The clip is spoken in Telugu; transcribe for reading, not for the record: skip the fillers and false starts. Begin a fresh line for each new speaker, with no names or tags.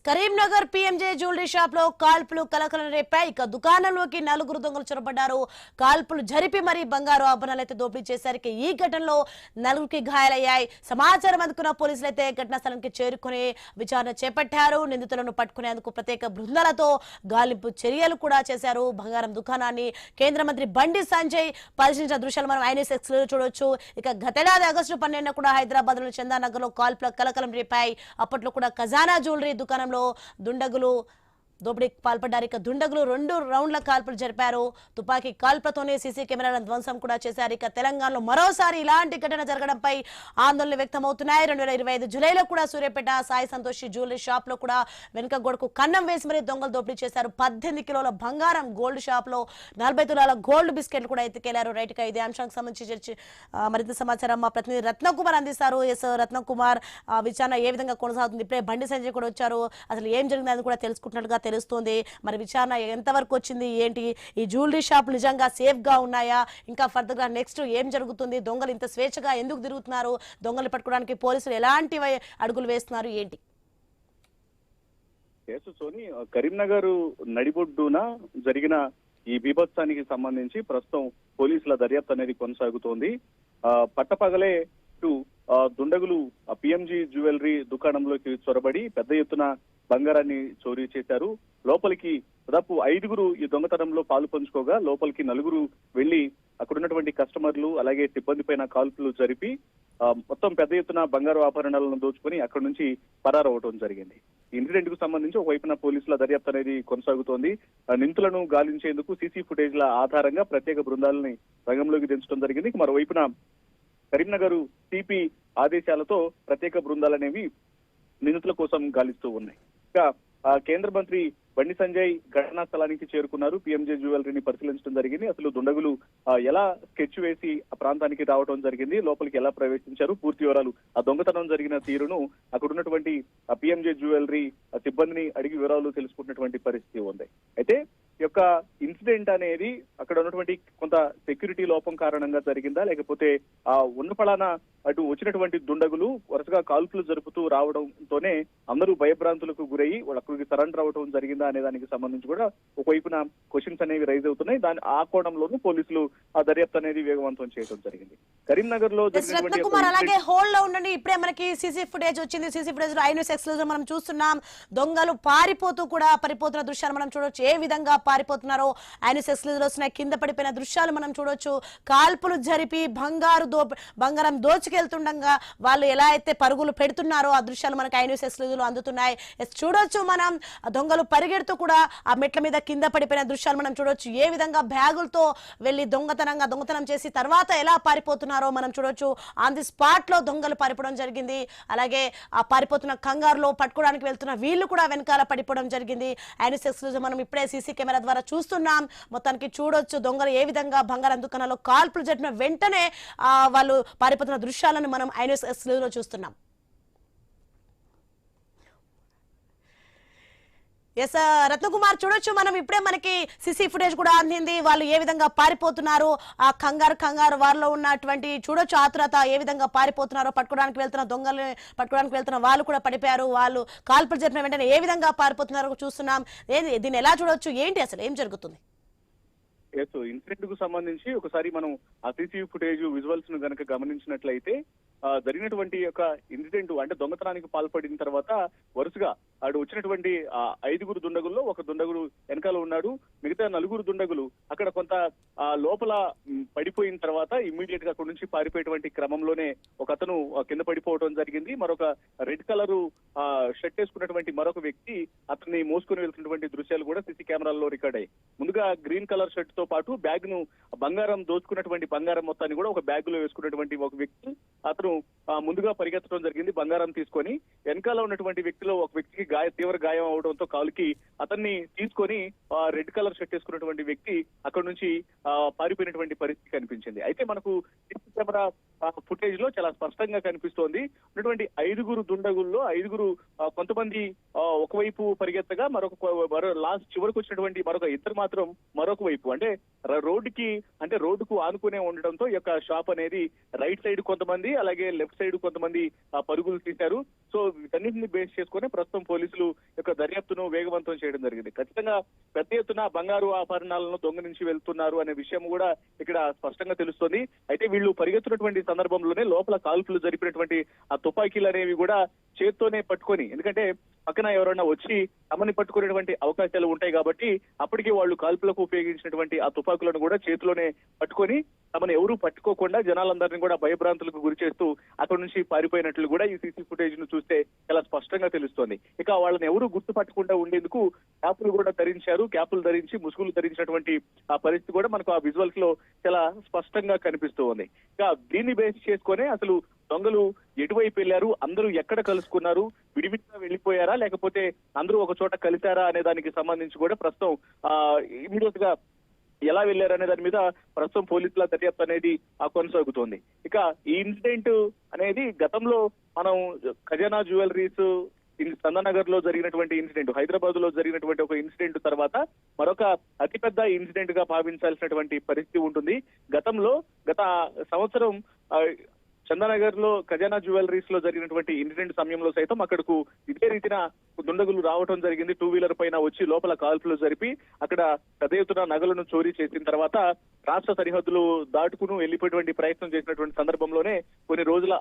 కరీంనగర్ పీఎంజే జ్యువెలరీ షాప్ లో కాల్పులు కలకలం రేపాయి. ఇక దుకాణంలోకి నలుగురు దొంగలు చొరబడ్డారు. కాల్పులు జరిపి మరీ బంగారు ఆభరణాలు అయితే దోపిడీ చేశారు. ఈ ఘటనలో నలుగురికి గాయాలయ్యాయి. సమాచారం అందుకున్న పోలీసులు అయితే ఘటనా స్థలానికి చేరుకుని విచారణ చేపట్టారు. నిందితులను పట్టుకునేందుకు ప్రత్యేక బృందాలతో గాలింపు చర్యలు కూడా చేశారు. బంగారం దుకాణాన్ని కేంద్ర మంత్రి బండి సంజయ్ పరిశీలించిన దృశ్యాలు మనం ఐఎన్ఎస్ ఎక్స్ లో చూడొచ్చు. ఇక గతేడాది ఆగస్టు 12న కూడా హైదరాబాద్ లోని చందానగర్ లో కాల్పుల కలకలం రేపాయి. అప్పట్లో కూడా ఖజానా జ్యువెలరీ దుకాణంలో దుండగులు దోపిడీకి పాల్పడ్డారు. ఇక దుండగులు 2 రౌండ్ల కాల్పులు జరిపారు. తుపాకీ కాల్పులతోనే సీసీ కెమెరాలను ధ్వంసం కూడా చేశారు. ఇక తెలంగాణలో మరోసారి ఇలాంటి ఘటన జరగడంపై ఆందోళనలు వ్యక్తమవుతున్నాయి. 2025 జూలైలో కూడా సూర్యాపేట సాయి సంతోషి జ్యువెలరీ షాప్ లో కూడా వెనుక గోడకు కన్నం వేసి మరీ దొంగలు దోపిడీ చేశారు. 18 కిలోల బంగారం గోల్డ్ షాప్ లో 40 తులాల గోల్డ్ బిస్కెట్లు కూడా ఎత్తుకెళ్లారు. రైట్ గా ఇదే అంశానికి సంబంధించి మరింత సమాచారం మా ప్రతినిధి రత్నకుమార్ అందిస్తారు. ఎస్ రత్నకుమార్, విచారణ ఏ విధంగా కొనసాగుతుంది? ఇప్పుడే బండి సంజయ్ కూడా వచ్చారు. అసలు ఏం జరిగిందని కూడా తెలుసుకుంటున్నట్టుగా తెలుస్తోంది. మరి విచారణ ఎంతవరకు వచ్చింది, ఏంటి? ఈ జ్యువెలరీ షాప్ నిజంగా సేఫ్ గా ఉన్నాయా? ఇంకా ఫర్దర్ గా నెక్స్ట్ ఏం జరుగుతుంది? దొంగలు ఇంత స్వేచ్ఛగా ఎందుకు తిరుగుతున్నారు? దొంగలు పట్టుకోవడానికి పోలీసులు ఎలాంటి అడుగులు వేస్తున్నారు, ఏంటి?
సోని, కరీంనగర్ నడిబొడ్డున జరిగిన ఈ బీభత్సానికి సంబంధించి ప్రస్తుతం పోలీసుల దర్యాప్తు అనేది కొనసాగుతోంది. పట్టపగలే దుండగులు పిఎంజీ జ్యువెలరీ దుకాణంలోకి చొరబడి పెద్ద ఎత్తున బంగారాన్ని చోరీ చేశారు. లోపలికి దాదాపు 5గురు ఈ దొంగతనంలో పాలు పంచుకోగా లోపలికి 4గురు వెళ్లి అక్కడున్నటువంటి కస్టమర్లు అలాగే సిబ్బంది పైన కాల్పులు జరిపి మొత్తం పెద్ద ఎత్తున బంగారు ఆభరణాలను దోచుకొని అక్కడి నుంచి పరారవటం జరిగింది. ఈ ఇన్సిడెంట్ కు సంబంధించి ఒకవైపున పోలీసుల దర్యాప్తు అనేది కొనసాగుతోంది. నిందితులను గాలించేందుకు సీసీ ఫుటేజ్ల ఆధారంగా ప్రత్యేక బృందాలని రంగంలోకి దించడం జరిగింది. మరోవైపున కరీంనగర్ సిపి ఆదేశాలతో ప్రత్యేక బృందాలనేవి నిందితుల కోసం గాలిస్తూ ఉన్నాయి. ఇంకా కేంద్ర మంత్రి బండి సంజయ్ ఘటనా స్థలానికి చేరుకున్నారు. పిఎంజే జ్యువెలరీని పరిశీలించడం జరిగింది. అసలు దుండగులు ఎలా స్కెచ్ వేసి ఆ ప్రాంతానికి రావడం జరిగింది, లోపలికి ఎలా ప్రవేశించారు, పూర్తి వివరాలు, ఆ దొంగతనం జరిగిన తీరును అక్కడ ఉన్నటువంటి పిఎంజే జ్యువెలరీ సిబ్బందిని అడిగి వివరాలు తెలుసుకున్నటువంటి పరిస్థితి ఉంది. అయితే ఈ యొక్క ఇన్సిడెంట్ అనేది అక్కడ ఉన్నటువంటి కొంత సెక్యూరిటీ లోపం కారణంగా జరిగిందా, లేకపోతే ఉన్నపళాన అటు వచ్చినటువంటి దుండగులు వరుసగా కాల్పులు జరుపుతూ రావడంతోనే అందరూ భయభ్రాంతులకు గురయ్యి వాళ్ళు అక్కడికి సరెండర్ అవడం జరిగిందా అనే దానికి సంబంధించి కూడా ఒకవైపున క్వశ్చన్స్ అనేవి రైజ్ అవుతున్నాయి. ఆ కోణంలోనూ పోలీసులు ఆ దర్యాప్తు అనేది వేగవంతం చేయడం జరిగింది. కరీంనగర్ లో
అలాగే హోల్డ్ లో ఉండండి. ఇప్పుడే మనకి సీసీ ఫుటేజ్ వచ్చింది. సీసీ ఫుటేజ్ లో ఐన్యూస్ ఎక్స్క్లూజివ్ మనం చూస్తున్నాం. దొంగలు పారిపోతూ కూడా పరిపోతున్న దృశ్యాలు మనం చూడొచ్చు. ఏ విధంగా పారిపోతున్నారో ఐన్యూస్ ఎక్స్క్లూజివ్ లో వస్తున్నాయి. కింద పడిపోయిన దృశ్యాలు మనం చూడొచ్చు. కాల్పులు జరిపి బంగారం దోచుకెళ్తుండగా వాళ్ళు ఎలా అయితే పరుగులు పెడుతున్నారో ఆ దృశ్యాలు మనకి ఐన్యూస్ ఎక్స్క్లూజివ్ లో అందుతున్నాయి. చూడొచ్చు మనం దొంగలు పరిగెడుతూ కూడా ఆ మెట్ల మీద కింద పడిపోయిన దృశ్యాలు మనం చూడొచ్చు. ఏ విధంగా బ్యాగులతో వెళ్లి దొంగతనం చేసి తర్వాత ఎలా పారిపోతున్నారో మనం చూడొచ్చు. ఆన్ ది స్పాట్ లో దొంగలు పారిపోవడం జరిగింది. అలాగే ఆ పారిపోతున్న కంగారులో పట్టుకోవడానికి వెళ్తున్న వీళ్ళు కూడా వెనకాల పడిపోవడం జరిగింది. ఐన్యూస్ ఎక్స్క్లూజివ్ మనం ఇప్పుడే సీసీ కెమెరా ద్వారా చూస్తున్నాం. మొత్తానికి చూడొచ్చు దొంగలు ఏ విధంగా బంగారం దుకాణంలో కాల్పులు జరిపిన వెంటనే వాళ్ళు పారిపోతున్న దృశ్యాలను మనం ఐన్యూస్ ఎక్స్క్లూజివ్ లో చూస్తున్నాం. ఎస్ రత్నకుమార్, చూడొచ్చు మనం ఇప్పుడే మనకి సీసీ ఫుటేజ్ కూడా అందింది. వాళ్ళు ఏ విధంగా పారిపోతున్నారు, ఆ కంగారు వారిలో ఉన్నటువంటి చూడొచ్చు ఆతురత, ఏ విధంగా పారిపోతున్నారో. పట్టుకోవడానికి వెళ్తున్న దొంగలు పట్టుకోవడానికి వెళ్తున్న వాళ్ళు కూడా పడిపోయారు. వాళ్ళు కాల్పులు జరిపిన వెంటనే ఏ విధంగా పారిపోతున్నారో చూస్తున్నాం. దీన్ని ఎలా చూడొచ్చు, ఏంటి అసలు ఏం జరుగుతుంది?
ఇన్సిడెంట్ కు సంబంధించి ఒకసారి మనం ఆ సీసీ ఫుటేజ్ విజువల్స్ ను గనక గమనించినట్లయితే జరిగినటువంటి యొక్క ఇన్సిడెంట్ అంటే దొంగతనానికి పాల్పడిన తర్వాత వరుసగా అటు వచ్చినటువంటి 5గురు దుండగుల్లో ఒక దుండగుడు వెనకాల ఉన్నాడు. మిగతా 4గురు దుండగులు అక్కడ కొంత లోపల పడిపోయిన తర్వాత ఇమ్మీడియట్ గా అక్కడ నుంచి పారిపోయేటువంటి క్రమంలోనే ఒక అతను కింద పడిపోవడం జరిగింది. మరొక రెడ్ కలర్ షర్ట్ వేసుకున్నటువంటి మరొక వ్యక్తి అతన్ని మోసుకుని వెళ్తున్నటువంటి దృశ్యాలు కూడా సీసీ కెమెరాల్లో రికార్డ్ అయ్యాయి. ముందుగా గ్రీన్ కలర్ షర్ట్ తో పాటు బ్యాగ్ ను బంగారం దోచుకున్నటువంటి బంగారం మొత్తాన్ని కూడా ఒక బ్యాగ్ లో వేసుకున్నటువంటి ఒక వ్యక్తి అతను ముందుగా పరిగెత్తడం జరిగింది బంగారం తీసుకొని. వెనకాల ఉన్నటువంటి వ్యక్తిలో ఒక వ్యక్తికి తీవ్ర గాయం అవడంతో కాలుకి అతన్ని తీసుకొని రెడ్ కలర్ షర్ట్ వేసుకున్నటువంటి వ్యక్తి అక్కడ నుంచి పారిపోయినటువంటి పరిస్థితి కనిపించింది. అయితే మనకు కెమెరా ఫుటేజ్ లో చాలా స్పష్టంగా కనిపిస్తోంది. ఉన్నటువంటి 5 దుండగుల్లో 5 కొంతమంది ఒకవైపు పరిగెత్తగా మరో లాస్ట్ చివరికి వచ్చినటువంటి మరొక ఇద్దరు మాత్రం మరొక వైపు అంటే రోడ్డుకు ఆనుకునే ఉండడంతో ఈ యొక్క షాప్ అనేది రైట్ సైడ్ కొంతమంది అలాగే లెఫ్ట్ సైడ్ కొంతమంది పరుగులు తీశారు. సో వీటన్నింటిని బేస్ చేసుకుని ప్రస్తుతం పోలీసులు యొక్క దర్యాప్తును వేగవంతం చేయడం జరిగింది. ఖచ్చితంగా పెద్ద ఎత్తున బంగారు ఆభరణాలను దొంగలించి వెళ్తున్నారు అనే విషయం కూడా ఇక్కడ స్పష్టంగా తెలుస్తోంది. అయితే వీళ్ళు పరిగెత్తున్నటువంటి సందర్భంలోనే లోపల కాల్పులు జరిపినటువంటి ఆ తుపాకీలు అనేవి కూడా చేత్తోనే పట్టుకొని, ఎందుకంటే పక్కన ఎవరైనా వచ్చి తమని పట్టుకునేటువంటి అవకాశాలు ఉంటాయి కాబట్టి అప్పటికి వాళ్ళు కాల్పులకు ఉపయోగించినటువంటి ఆ తుపాకులను కూడా చేతిలోనే పట్టుకొని తమను ఎవరూ పట్టుకోకుండా జనాలందరినీ కూడా భయభ్రాంతులకు గురి చేస్తూ అక్కడ నుంచి పారిపోయినట్లు కూడా ఈ సీసీ ఫుటేజ్ ను చూస్తే చాలా స్పష్టంగా తెలుస్తోంది. ఇక వాళ్ళని ఎవరూ గుర్తుపట్టకుండా ఉండేందుకు క్యాపులు కూడా ధరించారు. క్యాపులు ధరించి ముసుగులు ధరించినటువంటి ఆ పరిస్థితి కూడా మనకు ఆ విజువల్స్ లో చాలా స్పష్టంగా కనిపిస్తూ ఉంది. ఇక దీన్ని బేస్ చేసుకునే అసలు దొంగలు ఎటువైపు వెళ్లారు, అందరూ ఎక్కడ కలుసుకున్నారు, విడివిడిగా వెళ్లిపోయారా లేకపోతే అందరూ ఒక చోట కలిశారా అనే దానికి సంబంధించి కూడా ప్రస్తుతం ఇమీడియట్ గా ఎలా వెళ్లారనే దాని మీద ప్రస్తుతం పోలీసుల దర్యాప్తు అనేది కొనసాగుతోంది. ఇక ఈ ఇన్సిడెంట్ అనేది గతంలో మనం ఖజానా జ్యువెలరీస్ చందానగర్ లో జరిగినటువంటి ఇన్సిడెంట్, హైదరాబాద్ లో జరిగినటువంటి ఒక ఇన్సిడెంట్ తర్వాత మరొక అతిపెద్ద ఇన్సిడెంట్ గా భావించాల్సినటువంటి పరిస్థితి ఉంటుంది. గత సంవత్సరం చందానగర్ లో ఖజానా జ్యువెలరీస్ లో జరిగినటువంటి ఇన్సిడెంట్ సమయంలో సైతం అక్కడకు ఇదే రీతిన దుండగులు రావడం జరిగింది. 2 వీలర్ పైన వచ్చి లోపల కాల్పులు జరిపి అక్కడ పెద్ద ఎత్తున నగలను చోరీ చేసిన తర్వాత రాష్ట్ర సరిహద్దులు దాటుకుని వెళ్లిపోయేటువంటి ప్రయత్నం చేసినటువంటి సందర్భంలోనే కొన్ని రోజుల